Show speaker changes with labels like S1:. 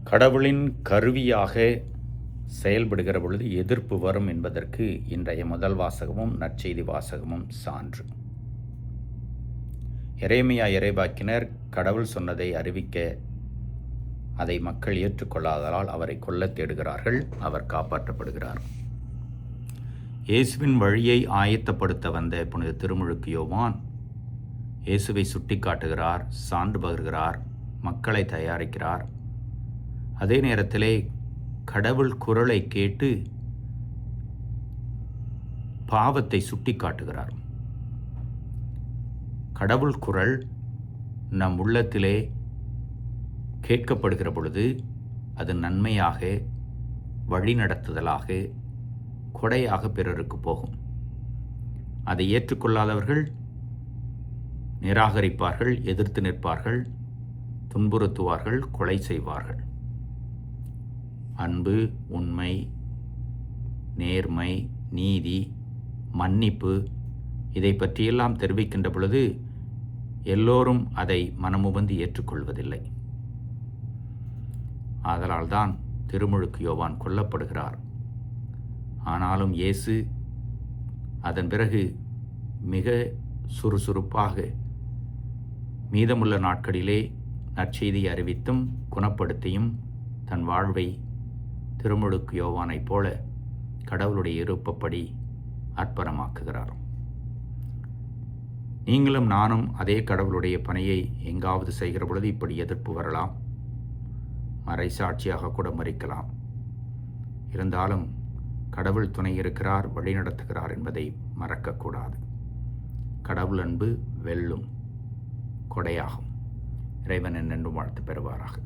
S1: கடவுளின் கருவியாக செயல்படுகிற பொழுது எதிர்ப்பு வரும் என்பதற்கு இன்றைய முதல் வாசகமும் நற்செய்தி வாசகமும் சான்று. எரேமியா இறைவாக்கினர் கடவுள் சொன்னதை அறிவிக்க அதை மக்கள் ஏற்றுக்கொள்ளாததால் அவரை கொல்ல தேடுகிறார்கள். அவர் காப்பாற்றப்படுகிறார். இயேசுவின் வழியை ஆயத்தப்படுத்த வந்த புனித திருமுழுக்கு யோவான் இயேசுவை சுட்டி காட்டுகிறார், சான்று பகர்கிறார், மக்களை தயாரிக்கிறார். அதே நேரத்திலே கடவுள் குரலை கேட்டு பாவத்தை சுட்டி காட்டுகிறார். கடவுள் குரல் நம் உள்ளத்திலே கேட்கப்படுகிற பொழுது அது நன்மையாக, வழிநடத்துதலாக, கொடையாக பிறருக்கு போகும். அதை ஏற்றுக்கொள்ளாதவர்கள் நிராகரிப்பார்கள், எதிர்த்து நிற்பார்கள், துன்புறுத்துவார்கள், கொலை செய்வார்கள். அன்பு, உண்மை, நேர்மை, நீதி, மன்னிப்பு இதை பற்றியெல்லாம் தெரிவிக்கின்ற பொழுது எல்லோரும் அதை மனமுவந்து ஏற்றுக்கொள்வதில்லை. ஆதலால்தான் திருமுழுக்கு யோவான் கொல்லப்படுகிறார். ஆனாலும் இயேசு அதன் பிறகு மிக சுறுசுறுப்பாக மீதமுள்ள நாட்களிலே நற்செய்தியை அறிவித்தும் குணப்படுத்தியும் தன் வாழ்வை திருமுழுக்கு யோவானைப் போல கடவுளுடைய விருப்பப்படி அர்ப்பணமாக்குகிறார். நீங்களும் நானும் அதே கடவுளுடைய பணியை எங்காவது செய்கிற பொழுது இப்படி எதிர்ப்பு வரலாம், மறைசாட்சியாக கூட மறிக்கலாம். இருந்தாலும் கடவுள் துணை இருக்கிறார், வழிநடத்துகிறார் என்பதை மறக்கக்கூடாது. கடவுள் அன்பு வெல்லும், கொடையாகும். இறைவன் என்றென்றும் வாழ்த்து பெறுவாராக.